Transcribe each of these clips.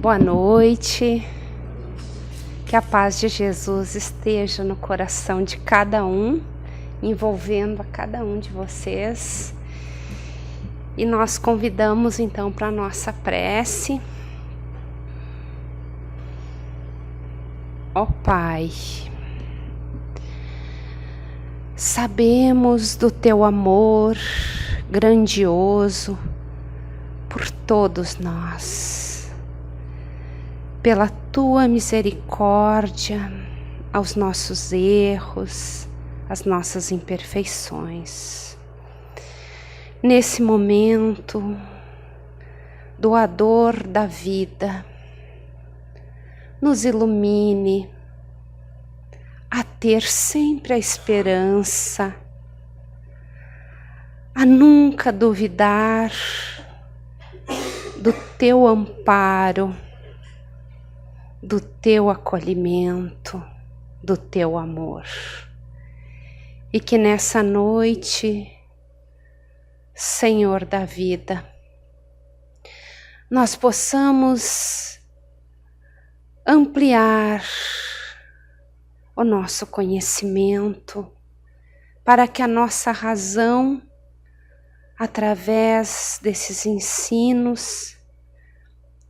Boa noite, que a paz de Jesus esteja no coração de cada um, envolvendo a cada um de vocês. E nós convidamos então para a nossa prece. Ó Pai, sabemos do Teu amor grandioso por todos nós, pela Tua misericórdia aos nossos erros, às nossas imperfeições. Nesse momento, doador da vida, nos ilumine a ter sempre a esperança, a nunca duvidar do Teu amparo, do Teu acolhimento, do Teu amor. E que nessa noite, Senhor da vida, nós possamos ampliar o nosso conhecimento para que a nossa razão, através desses ensinos,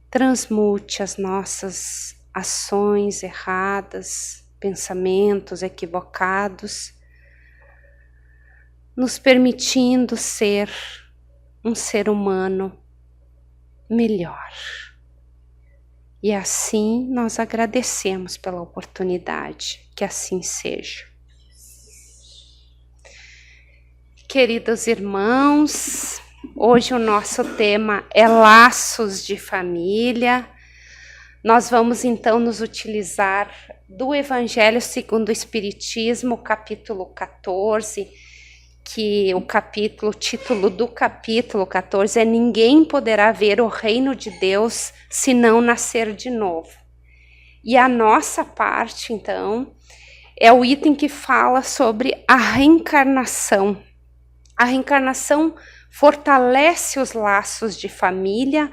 transmute as nossas ações erradas, pensamentos equivocados, nos permitindo ser um ser humano melhor. E assim nós agradecemos pela oportunidade, que assim seja. Queridos irmãos, hoje o nosso tema é laços de família. Nós vamos então nos utilizar do Evangelho segundo o Espiritismo, capítulo 14, que o título do capítulo 14 é Ninguém poderá ver o reino de Deus se não nascer de novo. E a nossa parte, então, é o item que fala sobre a reencarnação. A reencarnação fortalece os laços de família,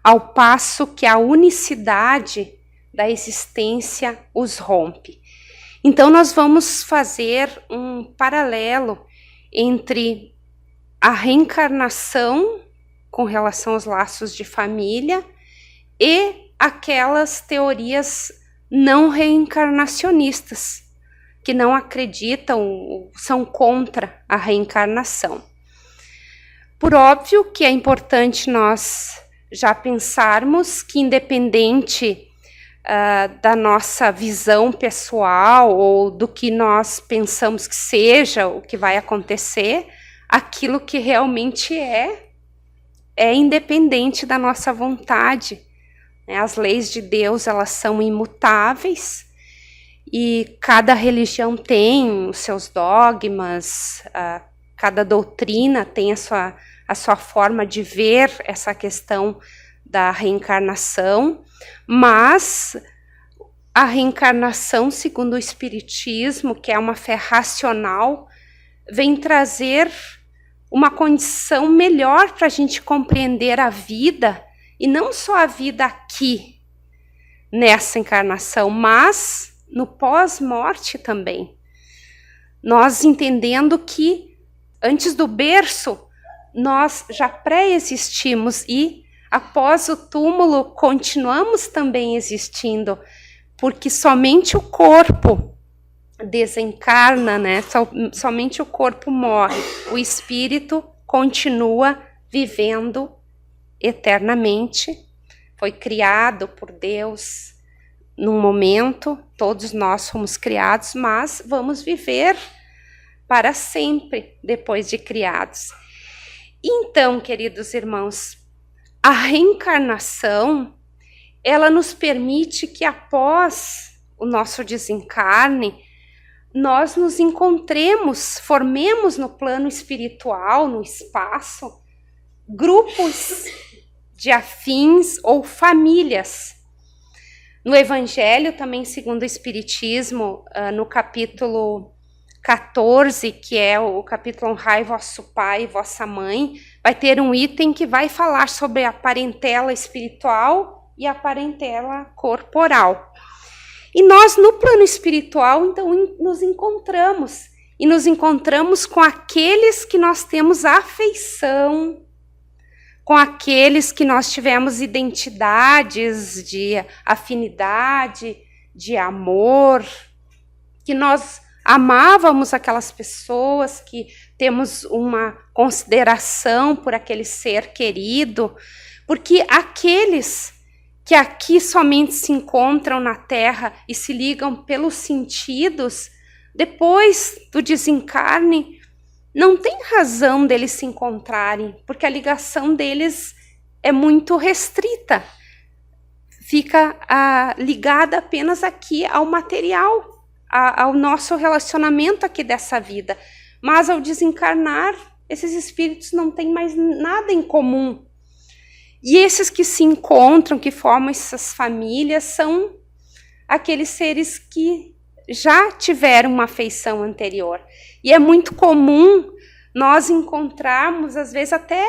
ao passo que a unicidade da existência os rompe. Então, nós vamos fazer um paralelo entre a reencarnação com relação aos laços de família e aquelas teorias não reencarnacionistas, que não acreditam, são contra a reencarnação. Por óbvio que é importante nós já pensarmos que, independente da nossa visão pessoal ou do que nós pensamos que seja o que vai acontecer, aquilo que realmente é independente da nossa vontade. As leis de Deus, elas são imutáveis e cada religião tem os seus dogmas, cada doutrina tem a sua forma de ver essa questão da reencarnação, mas a reencarnação, segundo o Espiritismo, que é uma fé racional, vem trazer uma condição melhor para a gente compreender a vida, e não só a vida aqui, nessa encarnação, mas no pós-morte também. Nós entendendo que antes do berço, nós já pré-existimos e após o túmulo continuamos também existindo, porque somente o corpo desencarna, né? Somente o corpo morre, o espírito continua vivendo eternamente. Foi criado por Deus num momento, todos nós fomos criados, mas vamos viver para sempre depois de criados. Então, queridos irmãos, a reencarnação, ela nos permite que após o nosso desencarne, nós nos encontremos, formemos no plano espiritual, no espaço, grupos de afins ou famílias. No Evangelho, também segundo o Espiritismo, no capítulo 14, que é o capítulo Honrai vosso pai e vossa mãe, vai ter um item que vai falar sobre a parentela espiritual e a parentela corporal. E nós, no plano espiritual, então, nos encontramos. E nos encontramos com aqueles que nós temos afeição, com aqueles que nós tivemos identidades de afinidade, de amor, que nós amávamos aquelas pessoas, que temos uma consideração por aquele ser querido, porque aqueles que aqui somente se encontram na Terra e se ligam pelos sentidos, depois do desencarne, não tem razão deles se encontrarem, porque a ligação deles é muito restrita. Fica ligada apenas aqui ao material, ao nosso relacionamento aqui dessa vida. Mas ao desencarnar, esses espíritos não têm mais nada em comum. E esses que se encontram, que formam essas famílias, são aqueles seres que já tiveram uma afeição anterior. E é muito comum nós encontrarmos, às vezes até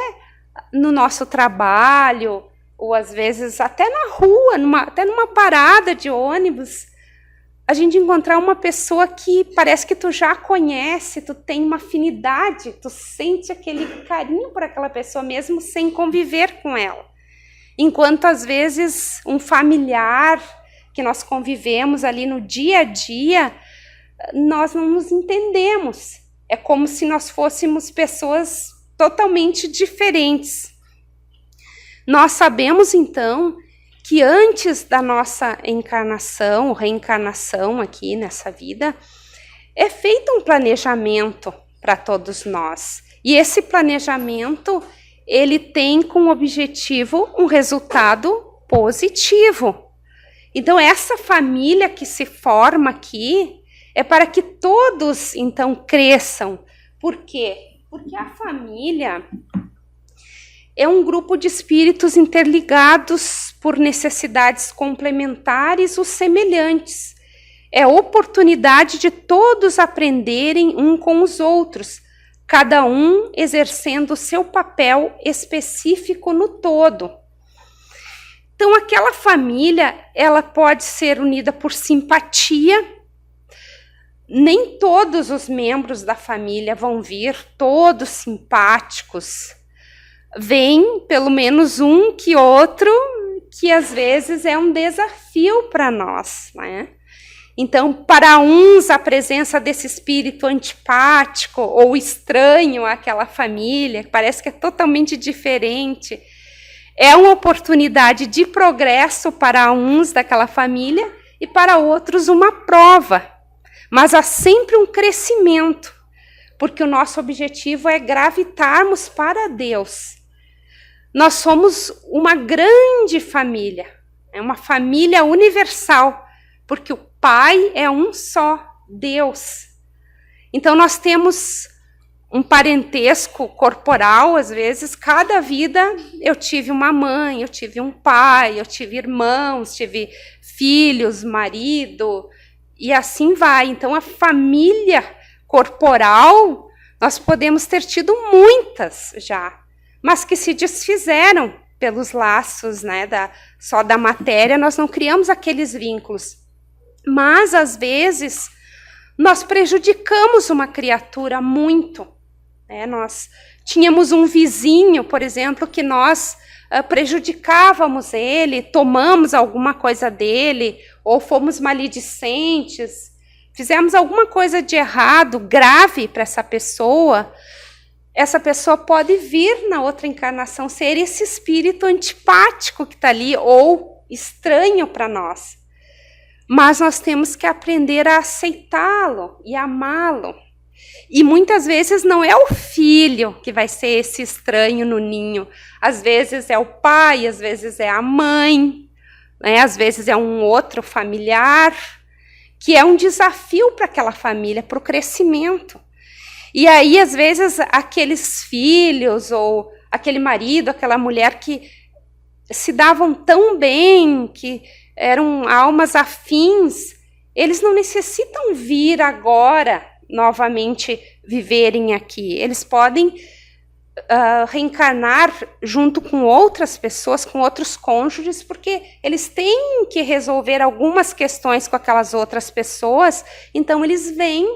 no nosso trabalho, ou às vezes até na rua, até numa parada de ônibus, a gente encontrar uma pessoa que parece que tu já conhece, tu tem uma afinidade, tu sente aquele carinho por aquela pessoa mesmo sem conviver com ela. Enquanto às vezes um familiar que nós convivemos ali no dia a dia, nós não nos entendemos. É como se nós fôssemos pessoas totalmente diferentes. Nós sabemos, então, que antes da nossa encarnação, ou reencarnação aqui nessa vida, é feito um planejamento para todos nós. E esse planejamento, ele tem como objetivo um resultado positivo. Então, essa família que se forma aqui é para que todos, então, cresçam. Por quê? Porque a família é um grupo de espíritos interligados por necessidades complementares ou semelhantes. É a oportunidade de todos aprenderem um com os outros, cada um exercendo o seu papel específico no todo. Então, aquela família, ela pode ser unida por simpatia. Nem todos os membros da família vão vir todos simpáticos. Vem pelo menos um que outro, que às vezes é um desafio para nós, né? Então, para uns, a presença desse espírito antipático ou estranho àquela família, que parece que é totalmente diferente, é uma oportunidade de progresso para uns daquela família e para outros uma prova. Mas há sempre um crescimento, porque o nosso objetivo é gravitarmos para Deus. Nós somos uma grande família, é uma família universal, porque o Pai é um só, Deus. Então nós temos um parentesco corporal, às vezes, cada vida eu tive uma mãe, eu tive um pai, eu tive irmãos, tive filhos, marido, e assim vai. Então a família corporal, nós podemos ter tido muitas já, mas que se desfizeram pelos laços, né, só da matéria, nós não criamos aqueles vínculos. Mas, às vezes, nós prejudicamos uma criatura muito. Né? Nós tínhamos um vizinho, por exemplo, que nós prejudicávamos ele, tomamos alguma coisa dele, ou fomos maledicentes, fizemos alguma coisa de errado, grave para essa pessoa pode vir na outra encarnação ser esse espírito antipático que está ali, ou estranho para nós. Mas nós temos que aprender a aceitá-lo e amá-lo. E muitas vezes não é o filho que vai ser esse estranho no ninho. Às vezes é o pai, às vezes é a mãe, né? Às vezes é um outro familiar, que é um desafio para aquela família, para o crescimento. E aí, às vezes, aqueles filhos, ou aquele marido, aquela mulher que se davam tão bem, que eram almas afins, eles não necessitam vir agora novamente viverem aqui. Eles podem reencarnar junto com outras pessoas, com outros cônjuges, porque eles têm que resolver algumas questões com aquelas outras pessoas, então eles vêm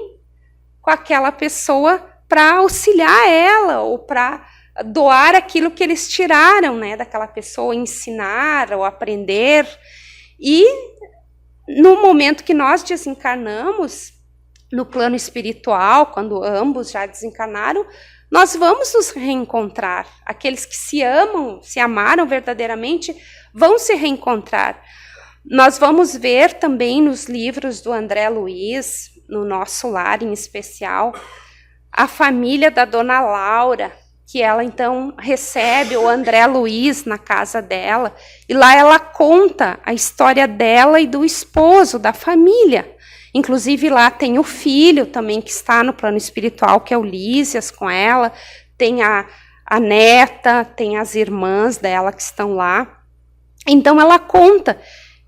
com aquela pessoa para auxiliar ela ou para doar aquilo que eles tiraram, né, daquela pessoa, ensinar ou aprender. E no momento que nós desencarnamos, no plano espiritual, quando ambos já desencarnaram, nós vamos nos reencontrar. Aqueles que se amam, se amaram verdadeiramente, vão se reencontrar. Nós vamos ver também nos livros do André Luiz, no Nosso Lar em especial, a família da Dona Laura, que ela então recebe o André Luiz na casa dela, e lá ela conta a história dela e do esposo, da família. Inclusive lá tem o filho também que está no plano espiritual, que é o Lísias com ela, tem a neta, tem as irmãs dela que estão lá. Então ela conta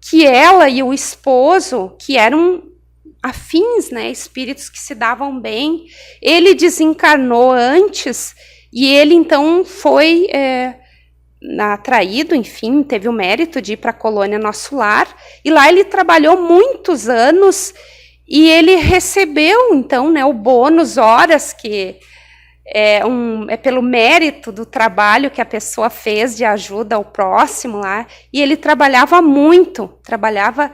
que ela e o esposo, que eram afins, né, espíritos que se davam bem, ele desencarnou antes e ele então foi atraído, enfim, teve o mérito de ir para a colônia Nosso Lar, e lá ele trabalhou muitos anos e ele recebeu, então, né, o bônus horas, que é pelo mérito do trabalho que a pessoa fez de ajuda ao próximo lá, e ele trabalhava muito, trabalhava,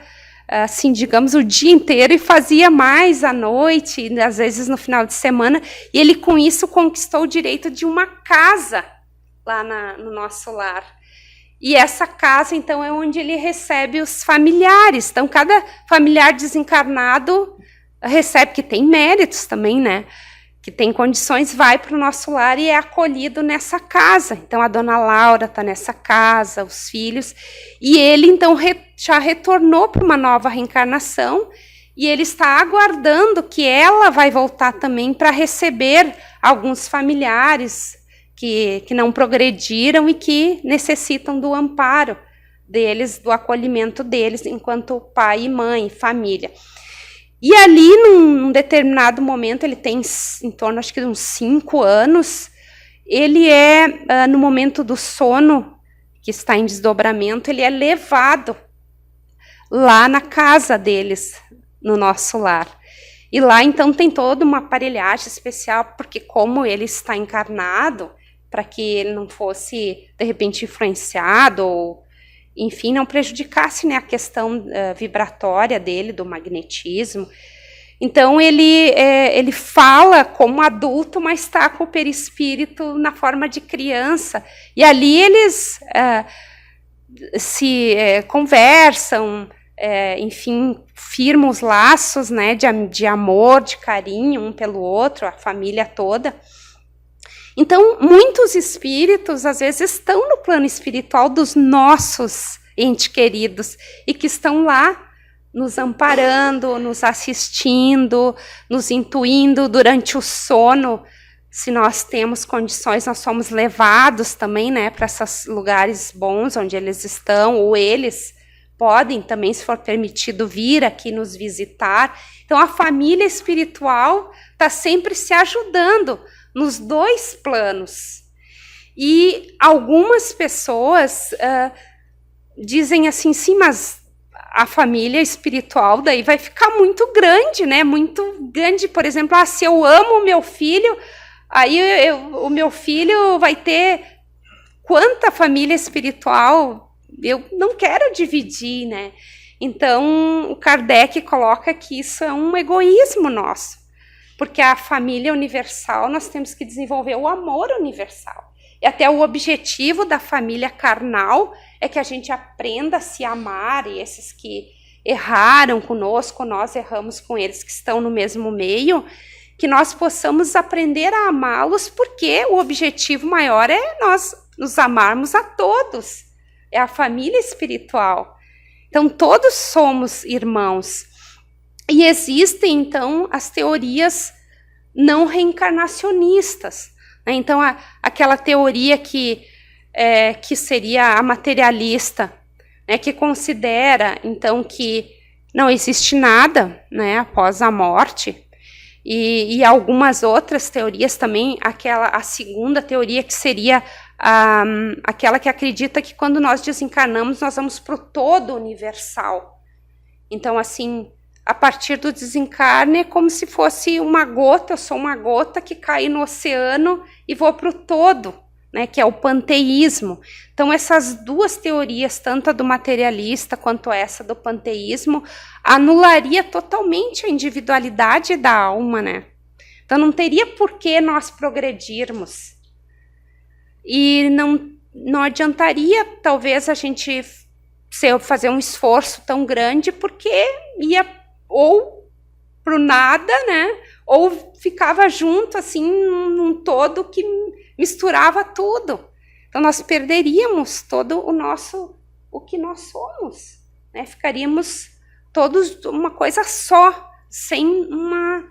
assim, digamos, o dia inteiro e fazia mais à noite, e às vezes no final de semana, e ele com isso conquistou o direito de uma casa lá no Nosso Lar. E essa casa, então, é onde ele recebe os familiares. Então, cada familiar desencarnado recebe, que tem méritos também, né? Que tem condições, vai para o Nosso Lar e é acolhido nessa casa. Então, a Dona Laura está nessa casa, os filhos. E ele, então, já retornou para uma nova reencarnação e ele está aguardando que ela vai voltar também para receber alguns familiares que não progrediram e que necessitam do amparo deles, do acolhimento deles, enquanto pai e mãe, família. E ali, num determinado momento, ele tem em torno, acho que de uns 5 anos, ele no momento do sono, que está em desdobramento, ele é levado lá na casa deles, no Nosso Lar. E lá, então, tem toda uma aparelhagem especial, porque como ele está encarnado, para que ele não fosse, de repente, influenciado ou, enfim, não prejudicasse, né, a questão vibratória dele, do magnetismo. Então, ele fala como adulto, mas está com o perispírito na forma de criança. E ali eles conversam, enfim, firmam os laços, né, de amor, de carinho um pelo outro, a família toda. Então, muitos espíritos, às vezes, estão no plano espiritual dos nossos entes queridos e que estão lá nos amparando, nos assistindo, nos intuindo durante o sono. Se nós temos condições, nós somos levados também, né, para esses lugares bons onde eles estão, ou eles podem também, se for permitido, vir aqui nos visitar. Então, a família espiritual está sempre se ajudando nos dois planos. E algumas pessoas dizem assim, sim, mas a família espiritual daí vai ficar muito grande, né? Muito grande, por exemplo, se eu amo o meu filho, aí o meu filho vai ter quanta família espiritual? Eu não quero dividir, né? Então, o Kardec coloca que isso é um egoísmo nosso. Porque a família universal, nós temos que desenvolver o amor universal. E até o objetivo da família carnal é que a gente aprenda a se amar, e esses que erraram conosco, nós erramos com eles que estão no mesmo meio, que nós possamos aprender a amá-los, porque o objetivo maior é nós nos amarmos a todos. É a família espiritual. Então, todos somos irmãos. E existem, então, as teorias não reencarnacionistas. Né? Então, aquela teoria que seria a materialista, né? Que considera, então, que não existe nada, né, após a morte, e algumas outras teorias também, a segunda teoria que seria aquela que acredita que quando nós desencarnamos, nós vamos para o todo universal. Então, assim, a partir do desencarne é como se fosse uma gota, eu sou uma gota que cai no oceano e vou para o todo, né, que é o panteísmo. Então, essas duas teorias, tanto a do materialista quanto essa do panteísmo, anularia totalmente a individualidade da alma, né? Então, não teria por que nós progredirmos. E não adiantaria, talvez, a gente fazer um esforço tão grande, porque ia ou pro nada, né? Ou ficava junto, assim, num todo que misturava tudo. Então, nós perderíamos todo o que nós somos, né? Ficaríamos todos uma coisa só, sem uma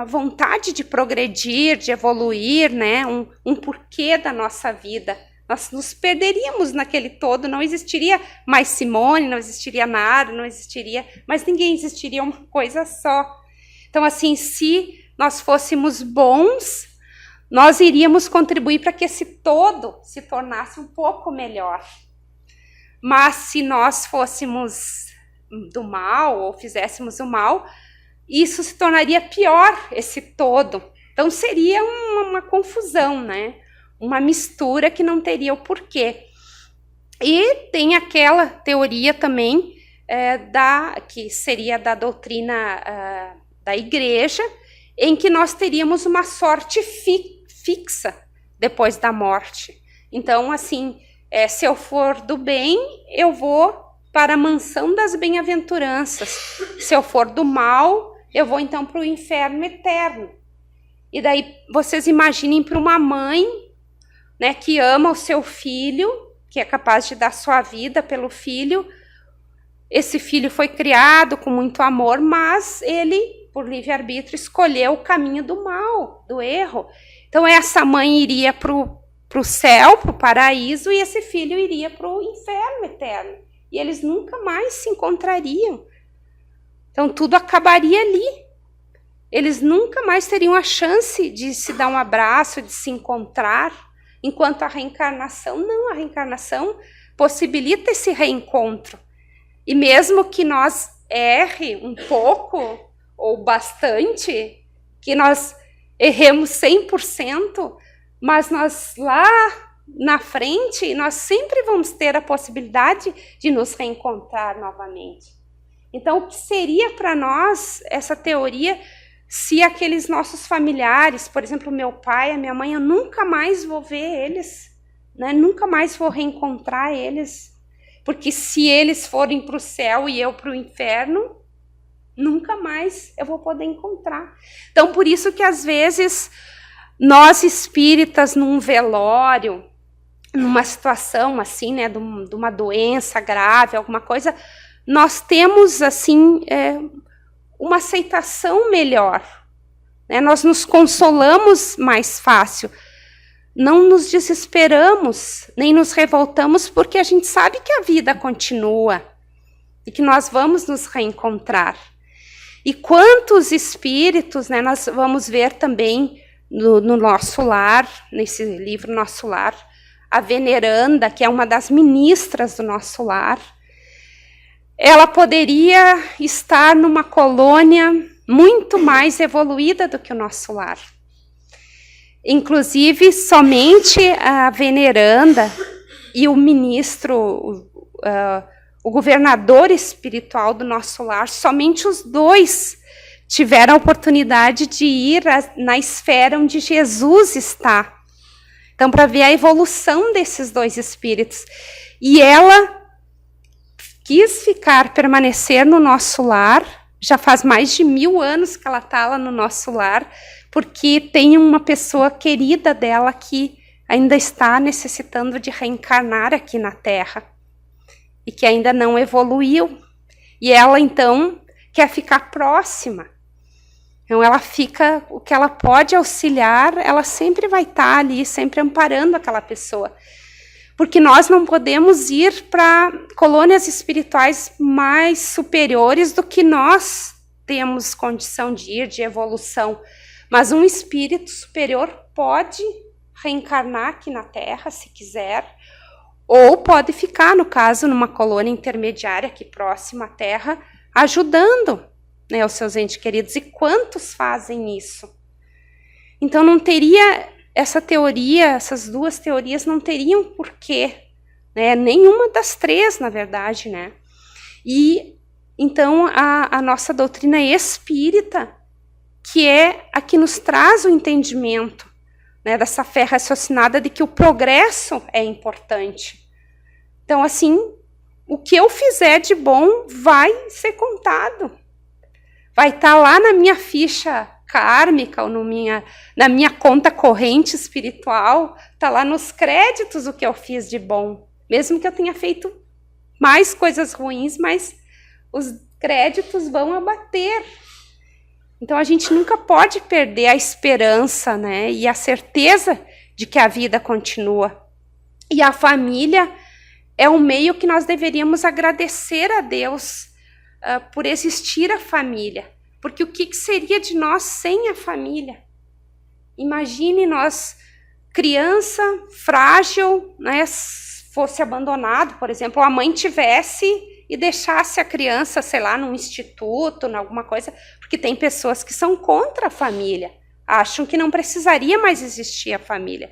vontade de progredir, de evoluir, né? Um porquê da nossa vida. Nós nos perderíamos naquele todo, não existiria mais Simone, não existiria nada, não existiria, mas ninguém existiria uma coisa só. Então, assim, se nós fôssemos bons, nós iríamos contribuir para que esse todo se tornasse um pouco melhor. Mas se nós fôssemos do mal, ou fizéssemos o mal, isso se tornaria pior, esse todo. Então, seria uma confusão, né? Uma mistura que não teria o porquê. E tem aquela teoria também, que seria da doutrina da igreja, em que nós teríamos uma sorte fixa depois da morte. Então, assim, se eu for do bem, eu vou para a mansão das bem-aventuranças. Se eu for do mal, eu vou então para o inferno eterno. E daí vocês imaginem para uma mãe, né, que ama o seu filho, que é capaz de dar sua vida pelo filho. Esse filho foi criado com muito amor, mas ele, por livre-arbítrio, escolheu o caminho do mal, do erro. Então, essa mãe iria para o céu, para o paraíso, e esse filho iria para o inferno eterno. E eles nunca mais se encontrariam. Então, tudo acabaria ali. Eles nunca mais teriam a chance de se dar um abraço, de se encontrar. Enquanto a reencarnação, não, a reencarnação possibilita esse reencontro. E mesmo que nós erre um pouco ou bastante, que nós erremos 100%, mas nós lá na frente, nós sempre vamos ter a possibilidade de nos reencontrar novamente. Então, o que seria para nós essa teoria se aqueles nossos familiares, por exemplo, meu pai, a minha mãe, eu nunca mais vou ver eles, né? Nunca mais vou reencontrar eles, porque se eles forem para o céu e eu para o inferno, nunca mais eu vou poder encontrar. Então, por isso que às vezes nós espíritas num velório, numa situação assim, né, de uma doença grave, alguma coisa, nós temos assim uma aceitação melhor, né? Nós nos consolamos mais fácil, não nos desesperamos, nem nos revoltamos, porque a gente sabe que a vida continua e que nós vamos nos reencontrar. E quantos espíritos, né, nós vamos ver também no Nosso Lar, nesse livro Nosso Lar, a veneranda, que é uma das ministras do Nosso Lar, ela poderia estar numa colônia muito mais evoluída do que o Nosso Lar. Inclusive, somente a veneranda e o ministro, o governador espiritual do Nosso Lar, somente os dois tiveram a oportunidade de ir na esfera onde Jesus está. Então, para ver a evolução desses dois espíritos. E ela quis permanecer no Nosso Lar, já faz mais de 1000 anos que ela está lá no Nosso Lar, porque tem uma pessoa querida dela que ainda está necessitando de reencarnar aqui na Terra, e que ainda não evoluiu. E ela, então, quer ficar próxima. Então, ela fica, o que ela pode auxiliar, ela sempre vai estar ali, sempre amparando aquela pessoa. Porque nós não podemos ir para colônias espirituais mais superiores do que nós temos condição de ir, de evolução, mas um espírito superior pode reencarnar aqui na Terra, se quiser, ou pode ficar, no caso, numa colônia intermediária aqui próxima à Terra, ajudando, né, os seus entes queridos. E quantos fazem isso? Então não teria essa teoria, essas duas teorias não teriam porquê, né? Nenhuma das três, na verdade, né? E então a nossa doutrina espírita, que é a que nos traz o entendimento, né, dessa fé raciocinada de que o progresso é importante. Então, assim, o que eu fizer de bom vai ser contado. Vai estar lá na minha ficha kármica ou na minha conta corrente espiritual, está lá nos créditos o que eu fiz de bom. Mesmo que eu tenha feito mais coisas ruins, mas os créditos vão abater. Então a gente nunca pode perder a esperança, né, e a certeza de que a vida continua. E a família é um meio que nós deveríamos agradecer a Deus por existir a família. Porque o que seria de nós sem a família? Imagine nós, criança, frágil, né, fosse abandonado, por exemplo, a mãe tivesse e deixasse a criança, sei lá, num instituto, em alguma coisa, porque tem pessoas que são contra a família, acham que não precisaria mais existir a família.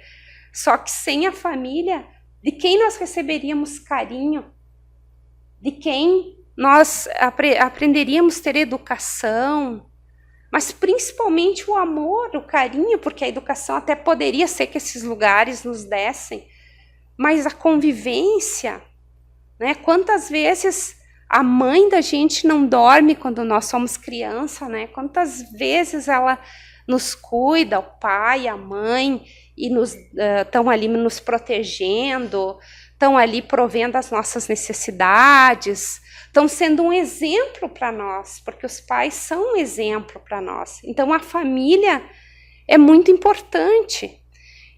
Só que sem a família, de quem nós receberíamos carinho? De quem nós aprenderíamos a ter educação? Mas principalmente o amor, o carinho, porque a educação até poderia ser que esses lugares nos dessem, mas a convivência, né? Quantas vezes a mãe da gente não dorme quando nós somos criança, né? Quantas vezes ela nos cuida, o pai, a mãe, e estão ali nos protegendo, estão ali provendo as nossas necessidades, estão sendo um exemplo para nós, porque os pais são um exemplo para nós. Então a família é muito importante.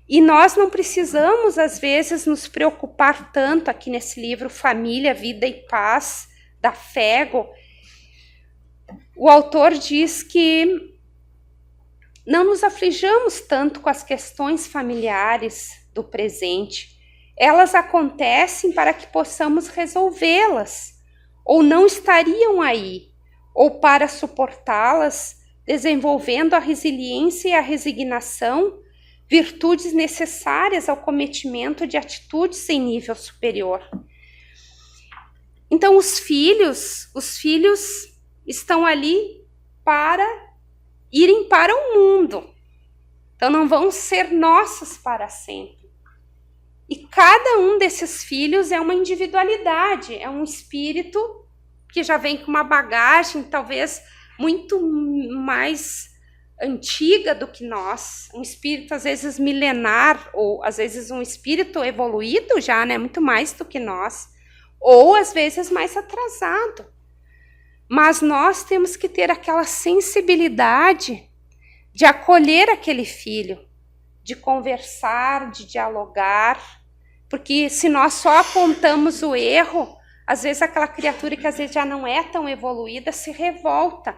E nós não precisamos, às vezes, nos preocupar tanto aqui nesse livro Família, Vida e Paz, da Fego. O autor diz que não nos aflijamos tanto com as questões familiares do presente. Elas acontecem para que possamos resolvê-las, ou não estariam aí, ou para suportá-las, desenvolvendo a resiliência e a resignação, virtudes necessárias ao cometimento de atitudes em nível superior. Então os filhos estão ali para irem para o mundo. Então não vão ser nossos para sempre. E cada um desses filhos é uma individualidade, é um espírito que já vem com uma bagagem talvez muito mais antiga do que nós, um espírito às vezes milenar, ou às vezes um espírito evoluído já, né, muito mais do que nós, ou às vezes mais atrasado. Mas nós temos que ter aquela sensibilidade de acolher aquele filho, de conversar, de dialogar, porque se nós só apontamos o erro, às vezes aquela criatura que às vezes já não é tão evoluída se revolta.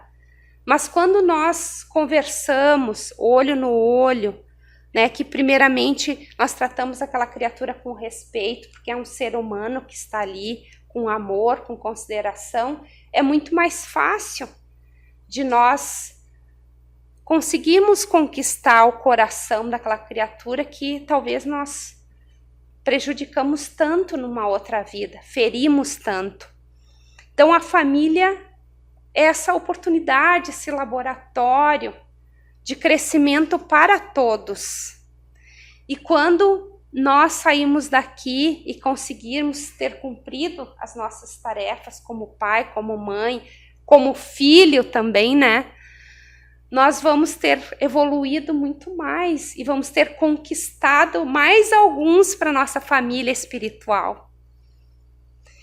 Mas quando nós conversamos olho no olho, né, que primeiramente nós tratamos aquela criatura com respeito, porque é um ser humano que está ali com amor, com consideração, é muito mais fácil de nós conseguirmos conquistar o coração daquela criatura que talvez nós prejudicamos tanto numa outra vida, ferimos tanto. Então a família é essa oportunidade, esse laboratório de crescimento para todos. E quando nós saímos daqui e conseguirmos ter cumprido as nossas tarefas como pai, como mãe, como filho também, né? Nós vamos ter evoluído muito mais e vamos ter conquistado mais alguns para nossa família espiritual.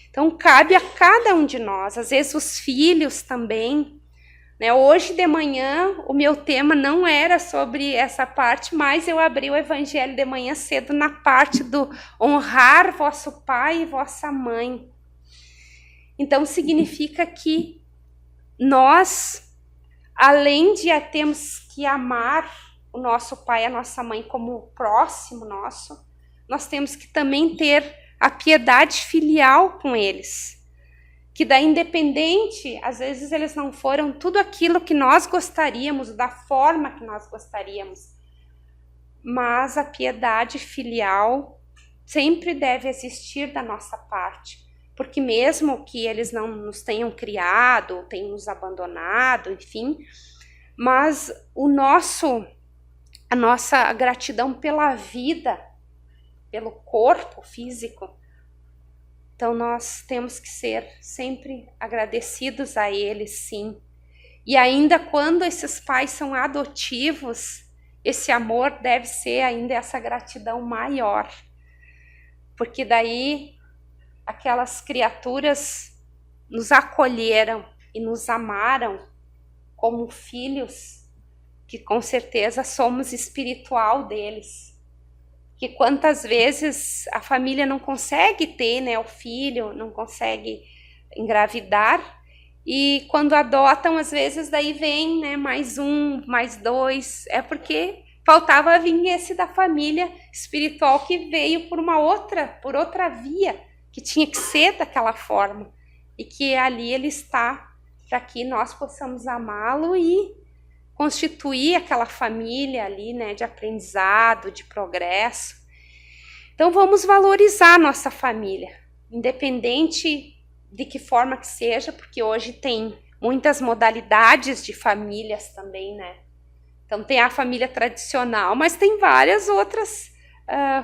Então, cabe a cada um de nós, às vezes os filhos também, né? Hoje de manhã, o meu tema não era sobre essa parte, mas eu abri o Evangelho de manhã cedo na parte do honrar vosso pai e vossa mãe. Então, significa que nós além de termos que amar o nosso pai e a nossa mãe como próximo nosso, nós temos que também ter a piedade filial com eles. Que daí, independente, às vezes eles não foram tudo aquilo que nós gostaríamos, da forma que nós gostaríamos, mas a piedade filial sempre deve existir da nossa parte, porque mesmo que eles não nos tenham criado, tenham nos abandonado, enfim, mas a nossa gratidão pela vida, pelo corpo físico, então nós temos que ser sempre agradecidos a eles, sim. E ainda quando esses pais são adotivos, esse amor deve ser ainda essa gratidão maior. Porque daí aquelas criaturas nos acolheram e nos amaram como filhos, que com certeza somos espiritual deles. Que quantas vezes a família não consegue ter, né, o filho, não consegue engravidar, e quando adotam, às vezes daí vem, né, mais um, mais dois, é porque faltava vir esse da família espiritual que veio por outra via, que tinha que ser daquela forma, e que ali ele está, para que nós possamos amá-lo e constituir aquela família ali, né, de aprendizado, de progresso. Então vamos valorizar a nossa família, independente de que forma que seja, porque hoje tem muitas modalidades de famílias também, né? Então tem a família tradicional, mas tem várias outras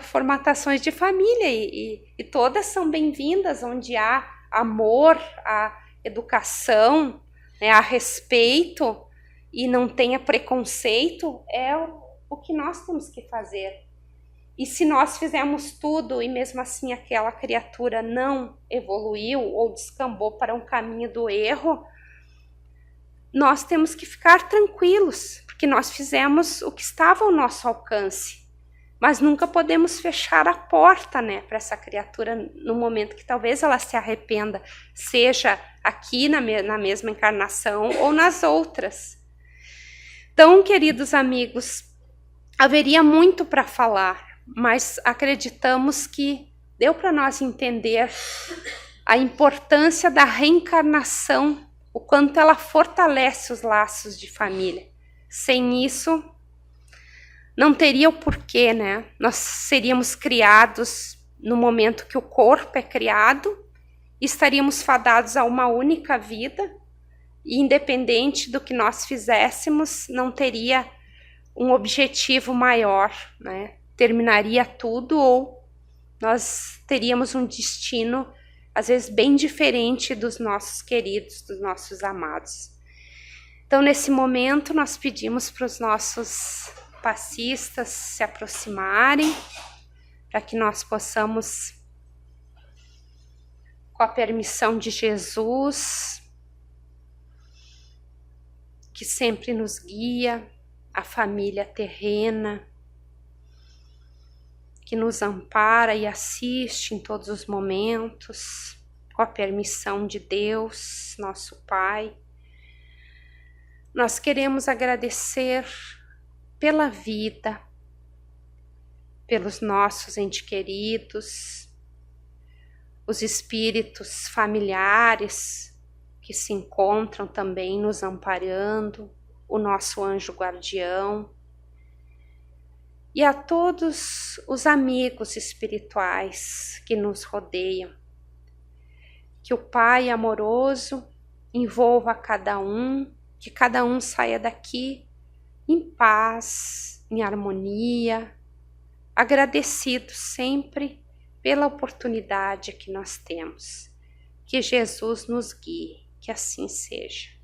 formatações de família e todas são bem-vindas, onde há amor, há educação, né, há respeito, e não tenha preconceito, é o que nós temos que fazer. E se nós fizermos tudo e mesmo assim aquela criatura não evoluiu ou descambou para um caminho do erro, nós temos que ficar tranquilos, porque nós fizemos o que estava ao nosso alcance. Mas nunca podemos fechar a porta, né, para essa criatura no momento que talvez ela se arrependa, seja aqui na mesma encarnação ou nas outras. Então, queridos amigos, haveria muito para falar, mas acreditamos que deu para nós entender a importância da reencarnação, o quanto ela fortalece os laços de família. Sem isso, não teria o porquê, né? Nós seríamos criados no momento que o corpo é criado, estaríamos fadados a uma única vida, e independente do que nós fizéssemos, não teria um objetivo maior, né? Terminaria tudo ou nós teríamos um destino, às vezes, bem diferente dos nossos queridos, dos nossos amados. Então, nesse momento, nós pedimos para os nossos passistas se aproximarem, para que nós possamos, com a permissão de Jesus, que sempre nos guia, a família terrena, que nos ampara e assiste em todos os momentos, com a permissão de Deus, nosso Pai. Nós queremos agradecer pela vida, pelos nossos entes queridos, os espíritos familiares que se encontram também nos amparando, o nosso anjo guardião, e a todos os amigos espirituais que nos rodeiam. Que o Pai amoroso envolva cada um, que cada um saia daqui em paz, em harmonia, agradecido sempre pela oportunidade que nós temos. Que Jesus nos guie, que assim seja.